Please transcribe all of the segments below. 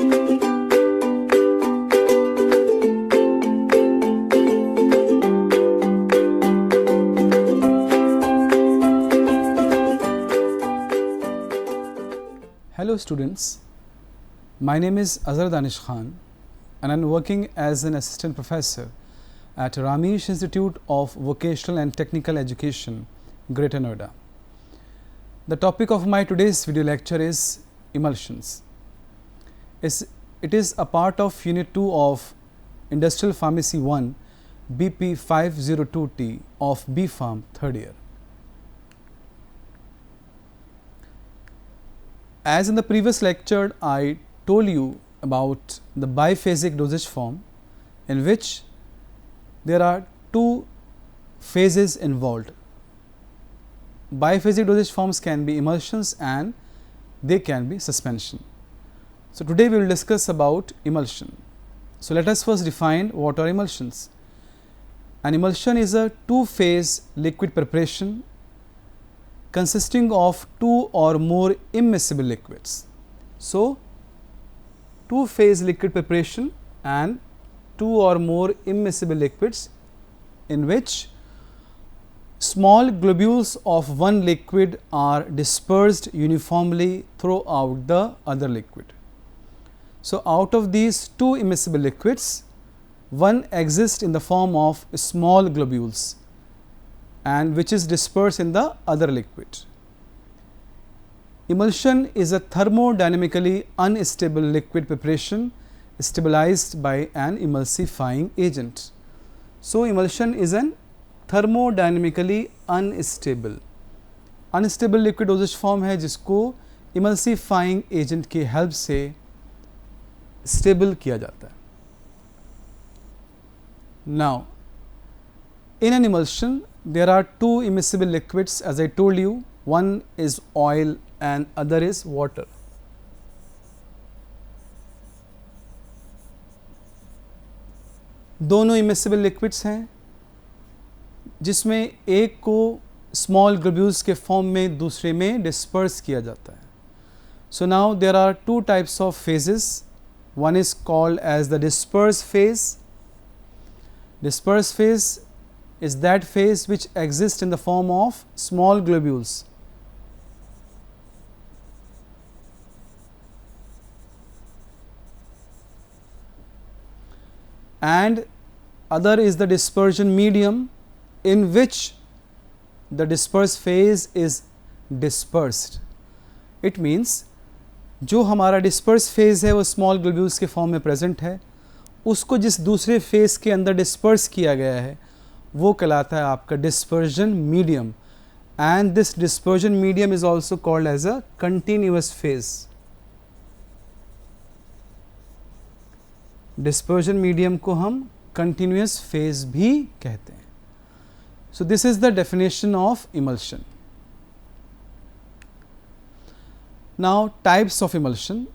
Hello students, my name is Azhar Danish Khan and I am working as an assistant professor at Ramesh Institute of Vocational and Technical Education, Greater Noida. The topic of my today's video lecture is emulsions. It is a part of Unit 2 of Industrial Pharmacy 1 BP 502T of B Pharm 3rd year. As in the previous lecture, I told you about the biphasic dosage form, in which there are two phases involved. Biphasic dosage forms can be emulsions and they can be suspension. So today we will discuss about emulsion. So let us first define what are emulsions. An emulsion is a two-phase liquid preparation consisting of two or more immiscible liquids. So two-phase liquid preparation and two or more immiscible liquids in which small globules of one liquid are dispersed uniformly throughout the other liquid. So out of these two immiscible liquids, one exists in the form of small globules and which is dispersed in the other liquid. Emulsion is a thermodynamically unstable liquid preparation stabilized by an emulsifying agent. So emulsion is an thermodynamically unstable liquid dosage form है जिसको emulsifying agent की help से stable किया जाता है. Now in an emulsion there are two immiscible liquids, as I told you. One is oil and other is water. दोनों immiscible liquids हैं जिसमें एक को small globules के form में दूसरे में disperse किया जाता है. So now there are two types of phases. One is called as the disperse phase. Disperse phase is that phase which exists in the form of small globules. And other is the dispersion medium in which the disperse phase is dispersed. It means जो हमारा disperse phase है वो small globules के form में present है, उसको जिस दूसरे phase के अंदर disperse किया गया है वो कहलाता है आपका dispersion medium, and this dispersion medium is also called as a continuous phase. Dispersion medium को हम continuous phase भी कहते हैं. So this is the definition of emulsion. Now types of emulsion.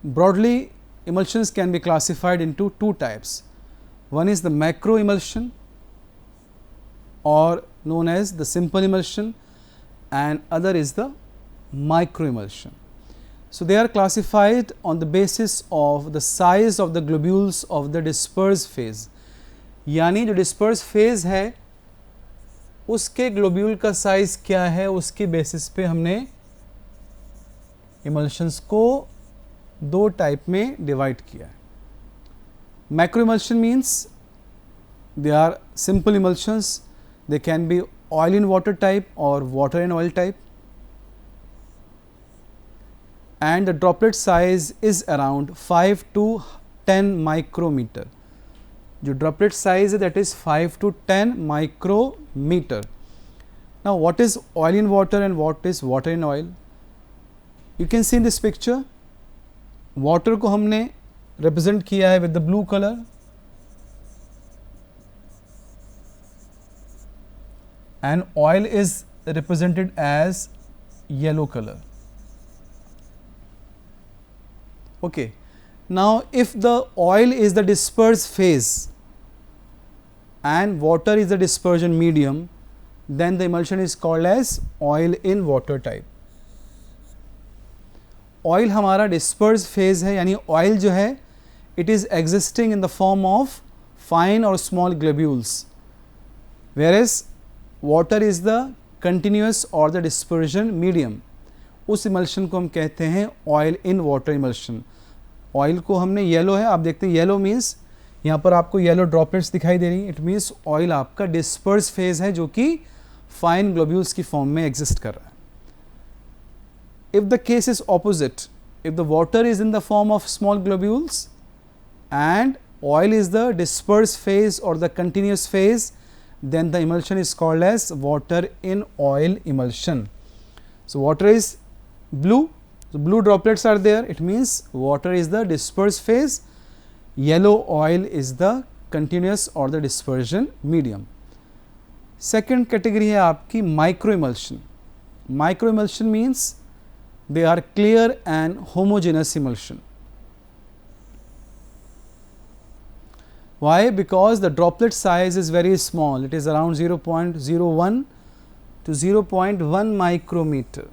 Broadly, emulsions can be classified into two types. One is the macro emulsion, or known as the simple emulsion, and other is the micro emulsion. So they are classified on the basis of the size of the globules of the disperse phase. यानी जो disperse phase है उसके globule का size क्या है, उसके basis पे हमने emulsions को दो type में divide किया है. Macro emulsion means they are simple emulsions. They can be oil in water type or water in oil type, and the droplet size is around 5 to 10 micrometer. जो droplet size है that is 5 to 10 micrometer. Now what is oil in water and what is water in oil? You can see in this picture, water को हमने represent किया है with the blue color, and oil is represented as yellow color. Okay. Now if the oil is the disperse phase and water is the dispersion medium, then the emulsion is called as oil in water type. Oil हमारा disperse phase है, यानी oil जो है it is existing in the form of fine और small globules, whereas water is the continuous और the dispersion medium. उस emulsion को हम कहते हैं oil in water emulsion. Oil को हमने येलो है, आप देखते हैं येलो मीन्स यहाँ पर आपको येलो ड्रॉपलेट्स दिखाई दे रही हैं, इट मीन्स ऑयल आपका डिस्पर्स फेज है जो कि फाइन ग्लोब्यूल्स की फॉर्म में एग्जिस्ट कर रहा है। If the case is opposite, if the water is in the form of small globules and oil is the disperse phase or the continuous phase, then the emulsion is called as water in oil emulsion. So water is blue, so blue droplets are there, it means water is the disperse phase, yellow oil is the continuous or the dispersion medium. Second category है आपकी micro emulsion. Micro emulsion means they are clear and homogeneous emulsion. Why? Because the droplet size is very small, it is around 0.01 to 0.1 micrometer,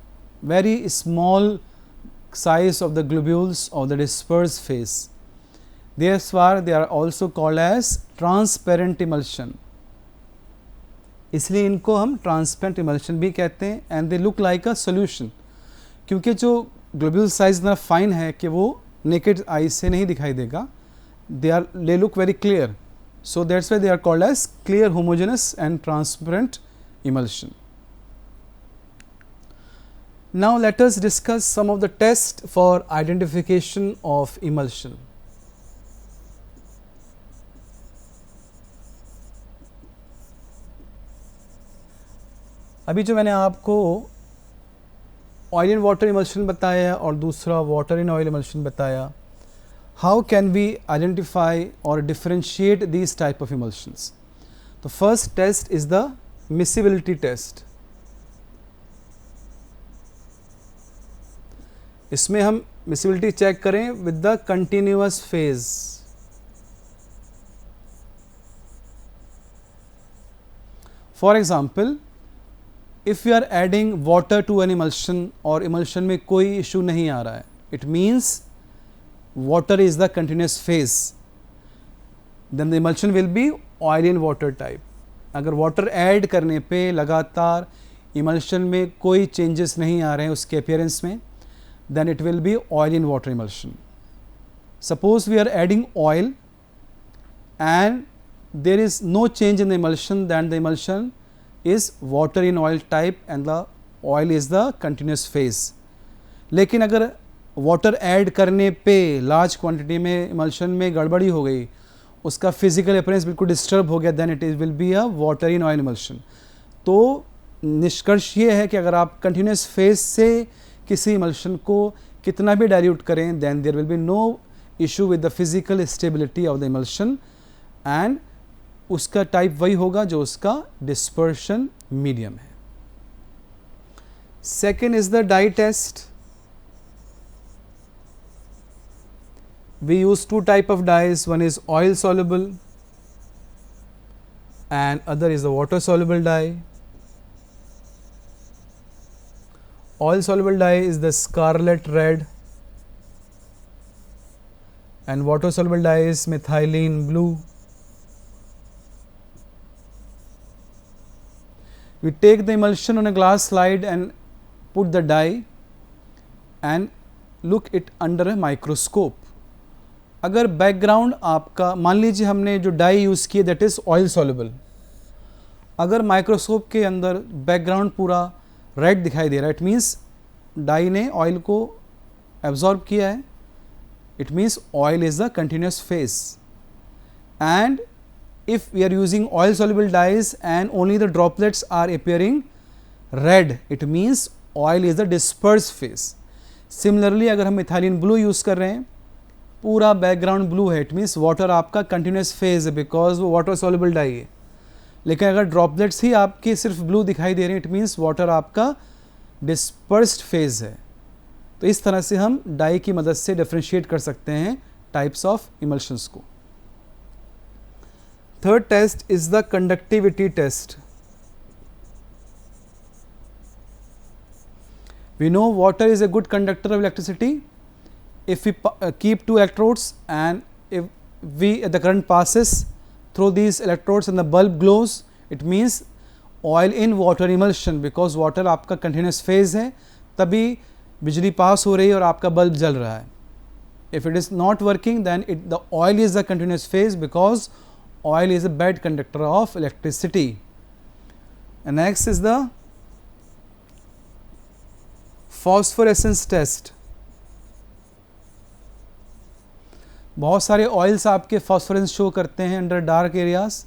very small size of the globules of the dispersed phase. Therefore, they are also called as transparent emulsion. इसलिए इनको हम transparent emulsion भी कहते हैं, and they look like a solution, क्योंकि जो globule size इतना fine है कि वो naked eye से नहीं दिखाई देगा, they look very clear, so that's why they are called as clear, homogeneous and transparent emulsion. Now let us discuss some of the tests for identification of emulsion. अभी जो मैंने आपको ऑयल इन वाटर इमल्शन बताया और दूसरा water in oil emulsion बताया, how can we identify or differentiate these type of emulsions? The first test is the miscibility test. इसमें हम miscibility चेक करें with the continuous phase. For example, if we are adding water to an emulsion और emulsion में कोई issue नहीं आ रहा है, it means water is the continuous phase, then the emulsion will be oil in water type. अगर water add करने पे लगातार emulsion में कोई changes नहीं आ रहे हैं उसके appearance में, then it will be oil in water emulsion. Suppose we are adding oil and there is no change in the emulsion, then the emulsion is water in oil type and the oil is the continuous phase. लेकिन अगर water add करने पे large quantity में emulsion में गड़बड़ी हो गई, उसका फिजिकल अपीयरेंस बिल्कुल डिस्टर्ब हो गया, then it will be a water in oil emulsion. तो निष्कर्ष ये है कि अगर आप कंटिन्यूस फेज से किसी इमल्शन को कितना भी डाइल्यूट करें, then there will be no issue with the physical stability of the emulsion and उसका टाइप वही होगा जो उसका डिस्पर्शन मीडियम है। Second is the dye test. We use two type of dyes, one is oil soluble and other is the water soluble dye. Oil soluble dye is the scarlet red and water soluble dye is methylene blue. We take the emulsion on a glass slide and put the dye and look it under a microscope. अगर background आपका, मान लीजिए हमने जो dye use की that is oil soluble, अगर microscope के अंदर बैकग्राउंड पूरा रेड दिखाई दे रहा है, इट मीन्स डाई ने ऑयल को एब्जॉर्ब किया है, it means oil is the continuous phase. And if we are using oil soluble dyes and only the droplets are appearing red, it means oil is the disperse phase. Similarly अगर हम methylene blue use कर रहे हैं, पूरा background blue है, it means water आपका continuous phase है because वो वाटर सॉल्युबल डाई है. लेकिन अगर ड्रॉपलेट्स ही आपके सिर्फ ब्लू दिखाई दे रहे हैं, इट मीन्स वाटर आपका डिस्पर्स्ड फेज है. तो इस तरह से हम डाई की मदद से डिफ्रेंशिएट कर सकते हैं टाइप्स ऑफ इमल्शंस को. Third test is the conductivity test. We know water is a good conductor of electricity. If we keep two electrodes and if the current passes through these electrodes and the bulb glows, it means oil in water emulsion, because water आपका continuous phase है, तभी बिजली पास हो रही है और आपका bulb जल रहा है. If it is not working, then the oil is the continuous phase, because oil is a bad conductor of electricity. And next is the phosphorescence test. बहुत सारे ऑयल्स आपके फॉस्फोरेंस शो करते हैं अंडर डार्क एरियाज.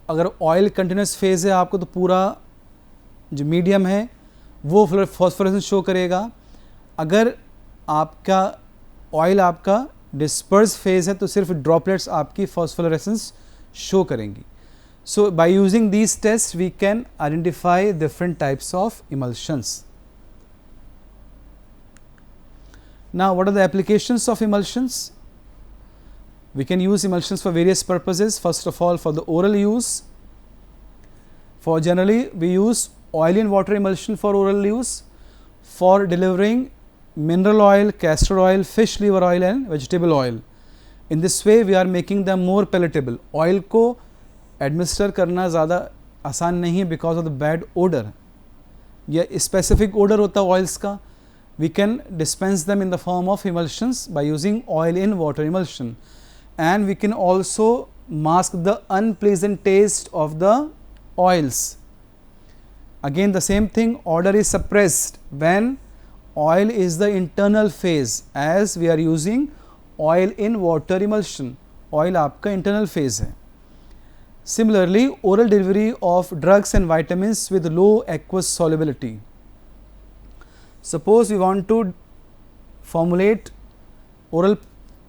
अगर oil continuous phase है आपको, तो पूरा जो मीडियम है वो फॉस्फोरेंस शो करेगा. अगर आपका ऑयल आपका डिस्पर्स फेज है तो सिर्फ ड्रॉपलेट्स आपकी फॉस्फोरेसेंस शो करेंगी. So by using these test we can identify different types of emulsions. Now what are the applications of emulsions? We can use emulsions for various purposes. First of all, for the oral use. For generally, we use oil in water emulsion for oral use. For delivering mineral oil, castor oil, fish liver oil and vegetable oil. In this way, we are making them more palatable. Oil को administer करना ज़्यादा आसान नहीं है because of the bad odor. या specific odor होता है oils का. We can dispense them in the form of emulsions by using oil in water emulsion. And we can also mask the unpleasant taste of the oils. Again the same thing, odor is suppressed when oil is the internal phase, as we are using oil in water emulsion. Oil आपका internal phase है. Similarly, oral delivery of drugs and vitamins with low aqueous solubility. Suppose we want to formulate oral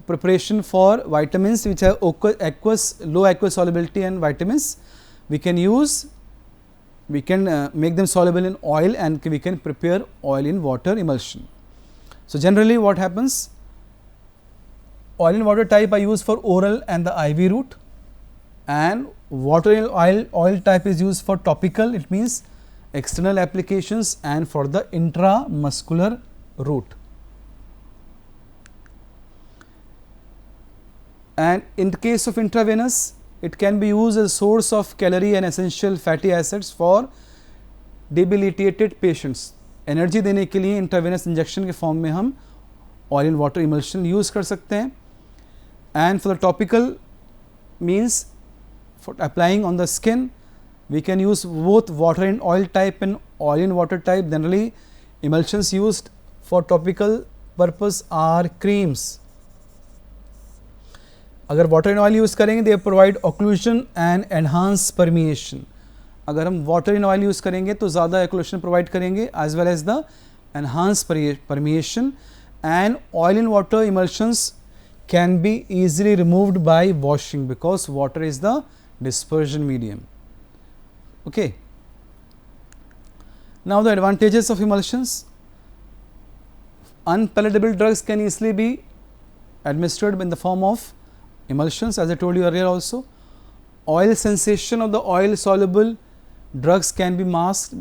preparation for vitamins which have low aqueous solubility and vitamins, we can make them soluble in oil and we can prepare oil in water emulsion. So generally what happens, oil in water type are used for oral and the IV route, and water in oil type is used for topical, it means external applications, and for the intramuscular route. And in the case of intravenous, it can be used as a source of calorie and essential fatty acids for debilitated patients. Energy देने के लिए intravenous injection के form में हम oil in water emulsion use कर सकते हैं. And for the topical means for applying on the skin, we can use both water in oil type and oil in water type. Generally emulsions used for topical purpose are creams. अगर water in oil use करेंगे, they provide occlusion and enhance permeation. अगर हम water in oil use करेंगे तो ज़्यादा occlusion provide करेंगे as well as the enhance permeation. And oil in water emulsions can be easily removed by washing because water is the dispersion medium. Okay. Now the advantages of emulsions. Unpalatable drugs can easily be administered in the form of emulsions, as I told you earlier also. Oil sensation of the oil soluble drugs can be masked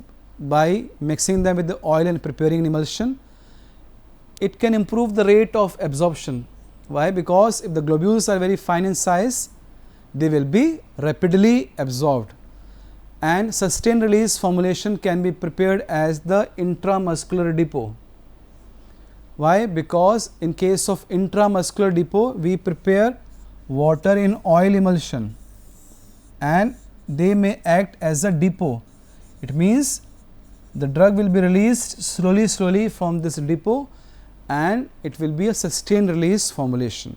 by mixing them with the oil and preparing an emulsion. It can improve the rate of absorption. Why? Because if the globules are very fine in size, they will be rapidly absorbed. And sustained release formulation can be prepared as the intramuscular depot. Why? Because in case of intramuscular depot, we prepare water in oil emulsion and they may act as a depot. It means the drug will be released slowly from this depot and it will be a sustained release formulation.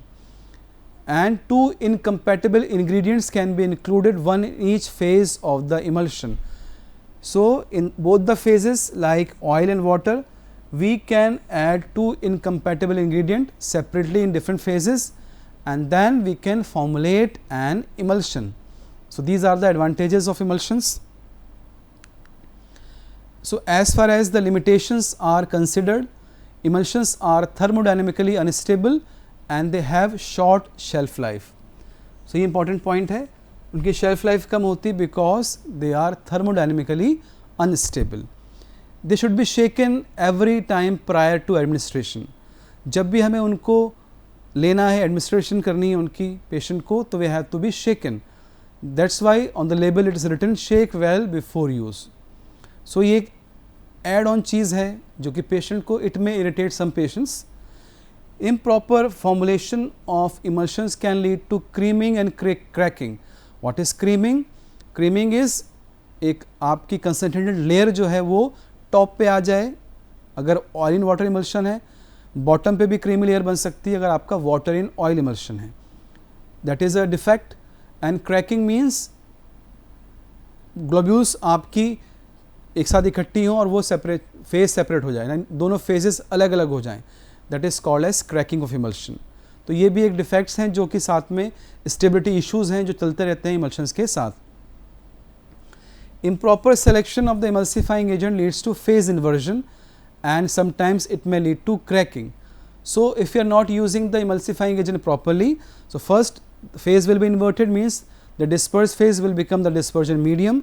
And two incompatible ingredients can be included, one in each phase of the emulsion. So in both the phases like oil and water, we can add two incompatible ingredients separately in different phases and then we can formulate an emulsion. So these are the advantages of emulsions. So as far as the limitations are considered, emulsions are thermodynamically unstable and they have short shelf life. So ये important point है, उनकी shelf life कम होती because they are thermodynamically unstable. They should be shaken every time prior to administration. जब भी हमें उनको लेना है, एडमिनिस्ट्रेशन करनी है उनकी पेशेंट को, तो we have to be shaken. That's why on the label it is written shake well before use. So ये एक एड ऑन चीज़ है जो कि पेशेंट को it may irritate some patients. Improper formulation of emulsions can lead to creaming and cracking. What is creaming? Creaming is एक आपकी concentrated layer जो है वो टॉप पे आ जाए. अगर ऑयल इन वाटर इमल्शन है, बॉटम पे भी क्रीमी लेयर बन सकती है अगर आपका वाटर इन ऑयल इमल्शन है. That is a defect. And cracking means globules आपकी एक साथ इकट्ठी हों और वो सेपरेट फेज सेपरेट हो जाए, दोनों फेजेस अलग अलग हो जाएं. That is called as cracking of emulsion. तो ये भी एक डिफेक्ट्स हैं जो कि साथ में स्टेबिलिटी इश्यूज हैं जो चलते रहते हैं इमल्शंस के साथ. Improper selection of the emulsifying agent leads two phase inversion and sometimes it may lead to cracking. So if you are not using the emulsifying agent properly, so first phase will be inverted, means the dispersed phase will become the dispersion medium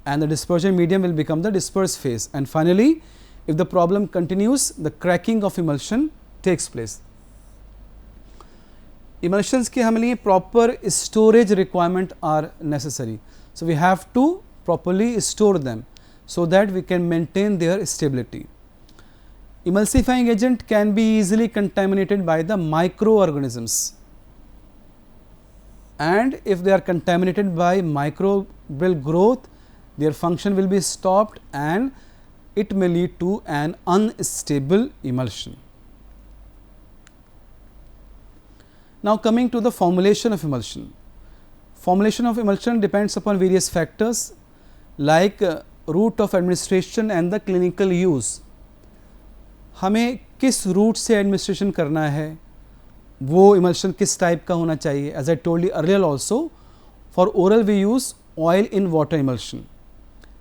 and the dispersion medium will become the dispersed phase, and finally if the problem continues, the cracking of emulsion takes place. Emulsions के हमारे लिए proper storage requirement are necessary, so we have to properly store them so that we can maintain their stability. Emulsifying agent can be easily contaminated by the microorganisms, and if they are contaminated by microbial growth, their function will be stopped and it may lead to an unstable emulsion. Now coming to the formulation of emulsion. Formulation of emulsion depends upon various factors like route of administration and the clinical use. हमें किस route से administration करना है, वो emulsion किस type का होना चाहिए. As I told you earlier also, for oral we use oil in water emulsion,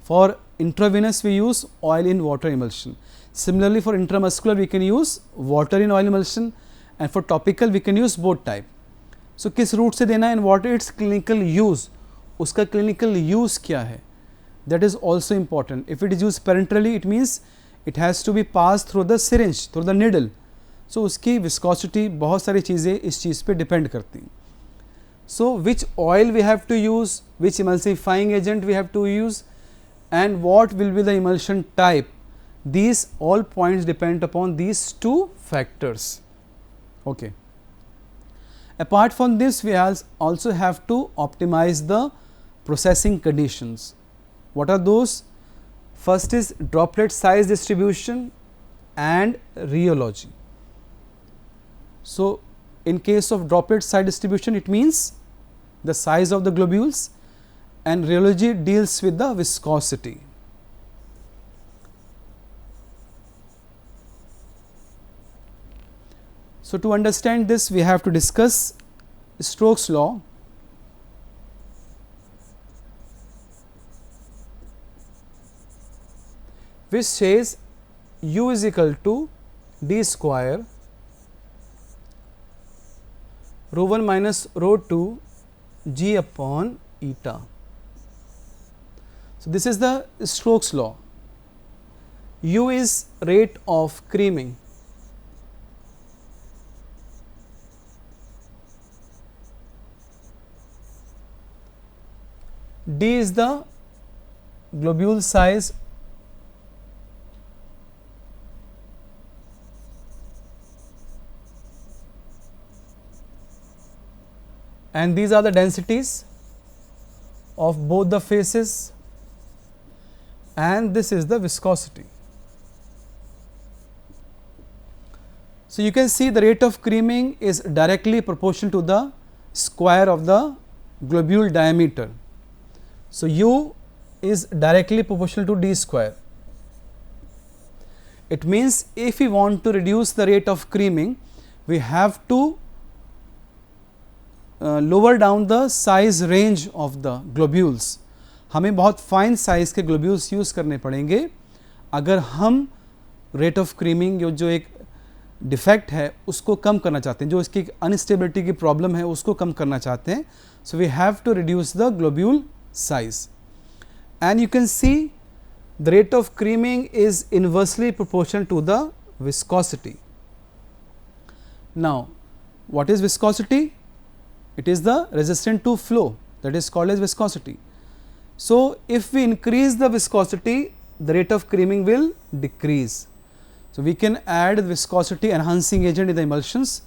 for intravenous we use oil in water emulsion. Similarly for intramuscular we can use water in oil emulsion, and for topical we can use both type. So किस route से देना है and what its clinical use, उसका clinical use क्या है, that is also important. If it is use parenterally, it means it has to be passed through the syringe, through the needle. So उसकी viscosity, बहुत सारी चीज़ें इस चीज़ पे depend करती हैं. So which oil we have to use, which emulsifying agent we have to use, and what will be the emulsion type, these all points depend upon these two factors. Okay. Apart from this, we also have to optimize the processing conditions. What are those? First is droplet size distribution and rheology. So in case of droplet size distribution, it means the size of the globules, and rheology deals with the viscosity. So to understand this, we have to discuss Stokes' law. Which says U is equal to d square rho 1 minus rho 2 g upon eta. So this is the Stokes' law. U is rate of creaming. D is the globule size and these are the densities of both the faces, and this is the viscosity. So you can see the rate of creaming is directly proportional to the square of the globule diameter. So U is directly proportional to d square. It means if we want to reduce the rate of creaming, we have to lower down the size range of the globules. हमें बहुत fine size के globules use करने पड़ेंगे अगर हम rate of creaming जो एक defect है उसको कम करना चाहते हैं, जो इसकी अनस्टेबिलिटी की प्रॉब्लम है उसको कम करना चाहते हैं. So we have to reduce the globule size, and you can see the rate of creaming is inversely proportional to the viscosity. Now, what is viscosity? It is the resistance to flow, that is called as viscosity. So, if we increase the viscosity, the rate of creaming will decrease. So, we can add viscosity enhancing agent in the emulsions,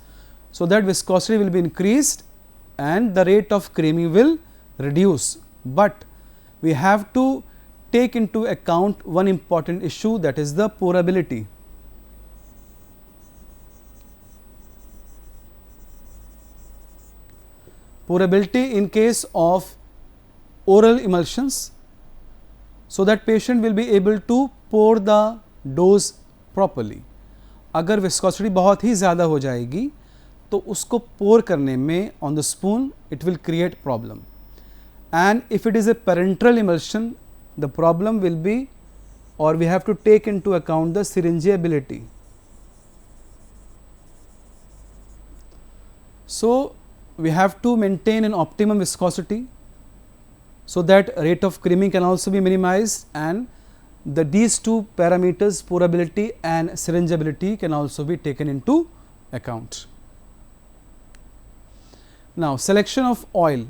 so that viscosity will be increased and the rate of creaming will reduce. But we have to take into account one important issue, that is the pourability. Pourability in case of oral emulsions, so that patient will be able to pour the dose properly. अगर viscosity बहुत ही ज़्यादा हो जाएगी तो उसको pour करने में on the spoon it will create problem. And if it is a parenteral emulsion, the problem will be, or we have to take into account the syringeability. So, we have to maintain an optimum viscosity, so that rate of creaming can also be minimized, and these two parameters, pourability and syringeability, can also be taken into account. Now, selection of oil.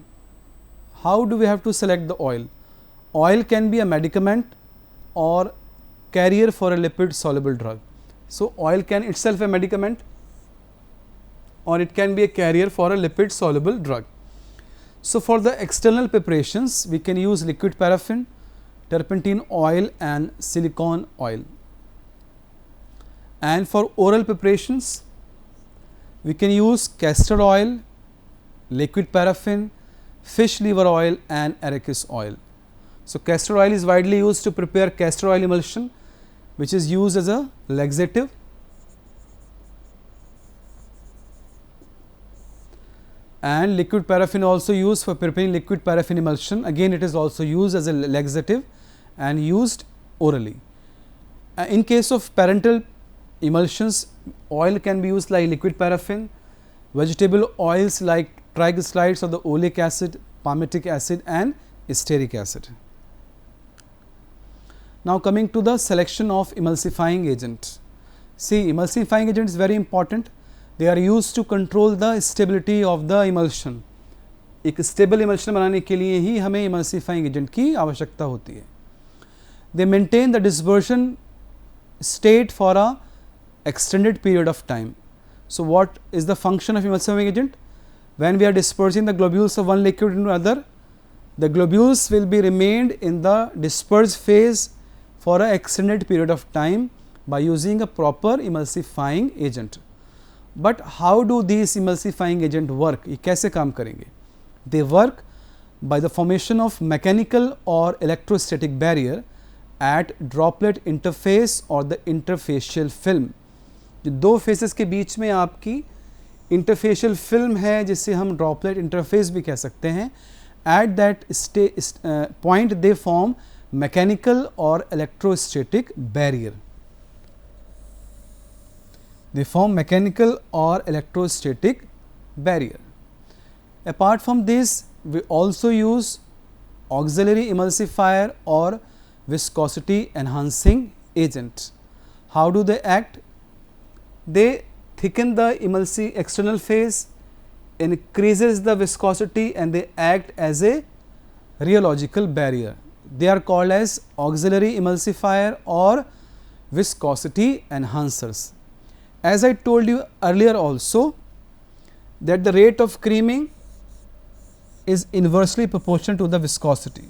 How do we have to select the oil? Oil can be a medicament or carrier for a lipid soluble drug. So, oil can itself a medicament, or it can be a carrier for a lipid soluble drug. So, for the external preparations, we can use liquid paraffin, turpentine oil and silicone oil. And for oral preparations, we can use castor oil, liquid paraffin, fish liver oil and arachis oil. So, castor oil is widely used to prepare castor oil emulsion, which is used as a laxative. And liquid paraffin also used for preparing liquid paraffin emulsion. Again, it is also used as a laxative and used orally. In case of parenteral emulsions, oil can be used like liquid paraffin, vegetable oils like triglycerides of the oleic acid, palmitic acid and stearic acid. Now, coming to the selection of emulsifying agent. See, emulsifying agent is very important. They are used to control the stability of the emulsion. एक stable emulsion बनाने के लिए ही हमें emulsifying agent की आवश्यकता होती है. They maintain the dispersion state for a extended period of time. So, what is the function of emulsifying agent? When we are dispersing the globules of one liquid into another, the globules will be remained in the dispersed phase for an extended period of time by using a proper emulsifying agent. But how do these emulsifying agent work? ये कैसे काम करेंगे? They work by the formation of mechanical or electrostatic barrier at droplet interface or the interfacial film. जो दो faces के बीच में आपकी interfacial film है, जिसे हम ड्रॉपलेट इंटरफेस भी कह सकते हैं. At that point they form mechanical और electrostatic barrier. They form mechanical or electrostatic barrier. Apart from this, we also use auxiliary emulsifier or viscosity enhancing agent. How do they act? They thicken the external phase, increases the viscosity and they act as a rheological barrier. They are called as auxiliary emulsifier or viscosity enhancers. As I told you earlier also, that the rate of creaming is inversely proportional to the viscosity.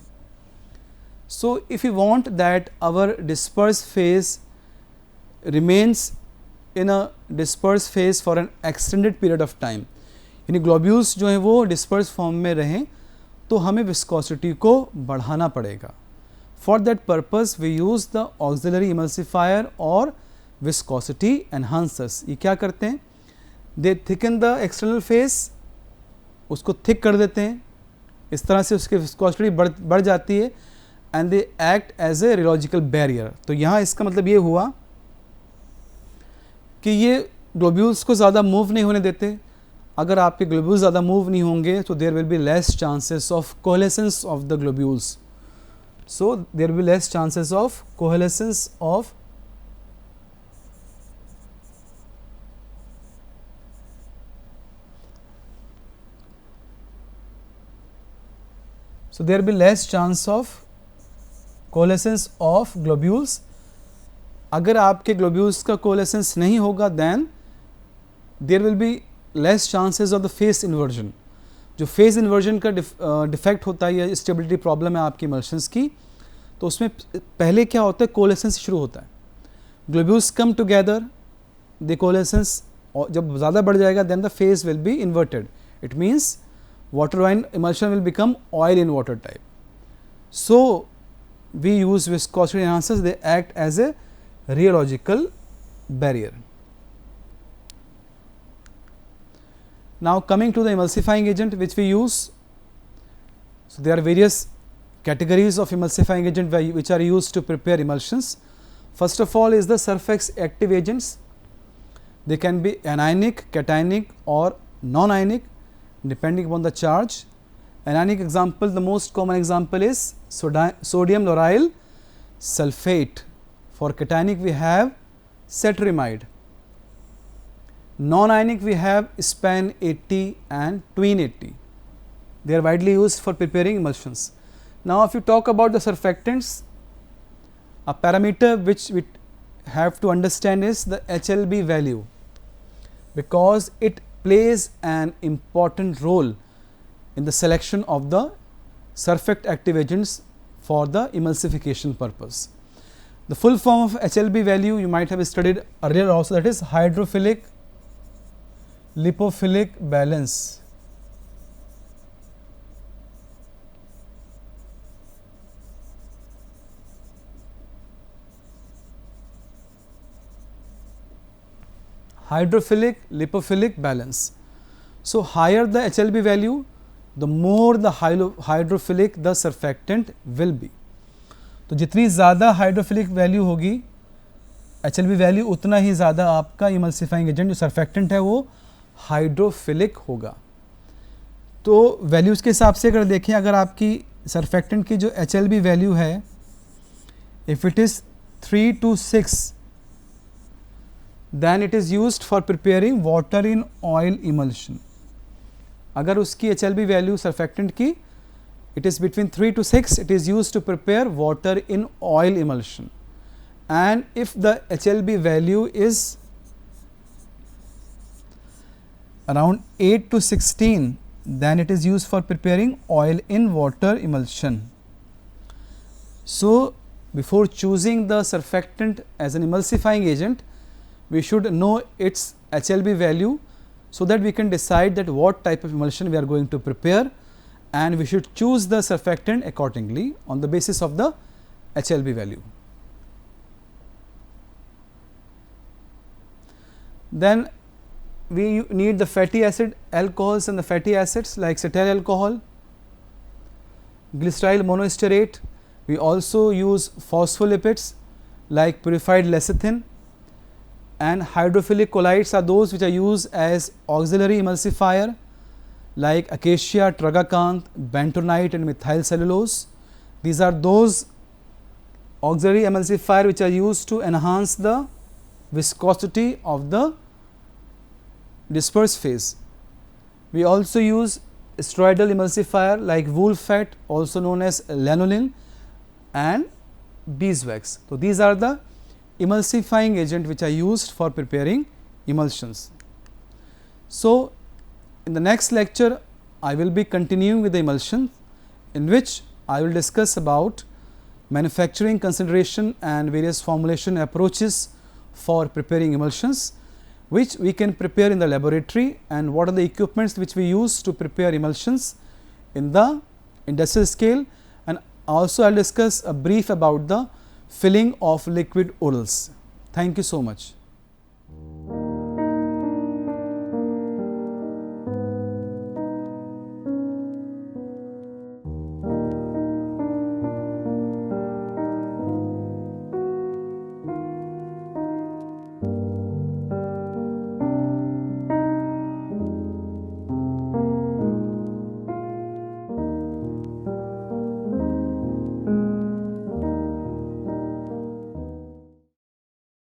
So, if we want that our dispersed phase remains in a dispersed phase for an extended period of time, यानी globules जो हैं वो dispersed form में रहें, तो हमें viscosity को बढ़ाना पड़ेगा. For that purpose, we use the auxiliary emulsifier or viscosity enhancers. ये क्या करते हैं? They thicken the external phase, उसको thick कर देते हैं, इस तरह से उसकी viscosity बढ़ जाती है and they act as a rheological barrier. तो यहाँ इसका मतलब ये हुआ कि ये globules को ज़्यादा move नहीं होने देते. अगर आपके globules ज़्यादा move नहीं होंगे तो there will be less chances of coalescence of the globules. So there will be less chances of coalescence of coalescence of globules. अगर आपके globules का coalescence नहीं होगा then there will be less chances of the phase inversion. जो phase inversion का defect होता है या stability problem है आपकी emulsions की, तो उसमें पहले क्या होता है, coalescence शुरू होता है. Globules come together, the coalescence जब ज़्यादा बढ़ जाएगा then the phase will be inverted. It means water wine emulsion will become oil in water type. So we use viscosity enhancers, they act as a rheological barrier. Now coming to the emulsifying agent which we use. So there are various categories of emulsifying agent which are used to prepare emulsions. First of all is the surface active agents. They can be anionic, cationic or non-ionic depending upon the charge. Anionic example, the most common example is sodium lauryl sulphate. For cationic we have cetrimide. Non-ionic we have span 80 and tween 80. They are widely used for preparing emulsions. Now if you talk about the surfactants, a parameter which we have to understand is the HLB value, because it plays an important role in the selection of the surfactant active agents for the emulsification purpose. The full form of HLB value you might have studied earlier also, that is hydrophilic lipophilic balance. Hydrophilic lipophilic balance. So higher the HLB value, the more the hydrophilic the surfactant will be. तो जितनी ज़्यादा hydrophilic value होगी HLB value, उतना ही ज़्यादा आपका emulsifying agent जो surfactant है वो हाइड्रोफिलिक होगा. तो वैल्यूज़ के हिसाब से अगर देखें, अगर आपकी सर्फेक्टेंट की जो HLB वैल्यू है, if it is 3 to 6, then it is used for preparing water in oil emulsion. अगर उसकी HLB वैल्यू सर्फेक्टेंट की it is between 3 to 6, it is used to prepare water in oil emulsion. And if the HLB value is around 8 to 16, then it is used for preparing oil in water emulsion. So before choosing the surfactant as an emulsifying agent, we should know its HLB value so that we can decide that what type of emulsion we are going to prepare, and we should choose the surfactant accordingly on the basis of the HLB value. Then we need the fatty acid alcohols and the fatty acids like cetyl alcohol, glyceryl monostearate. We also use phospholipids like purified lecithin, and hydrophilic colloids are those which are used as auxiliary emulsifier like acacia, tragacanth, bentonite and methyl cellulose. These are those auxiliary emulsifier which are used to enhance the viscosity of the dispersed phase. We also use steroidal emulsifier like wool fat, also known as lanolin, and beeswax. So these are the emulsifying agent which are used for preparing emulsions. So in the next lecture I will be continuing with the emulsion, in which I will discuss about manufacturing consideration and various formulation approaches for preparing emulsions, which we can prepare in the laboratory, and what are the equipments which we use to prepare emulsions in the industrial scale, and also I will discuss a brief about the filling of liquid orals. Thank you so much.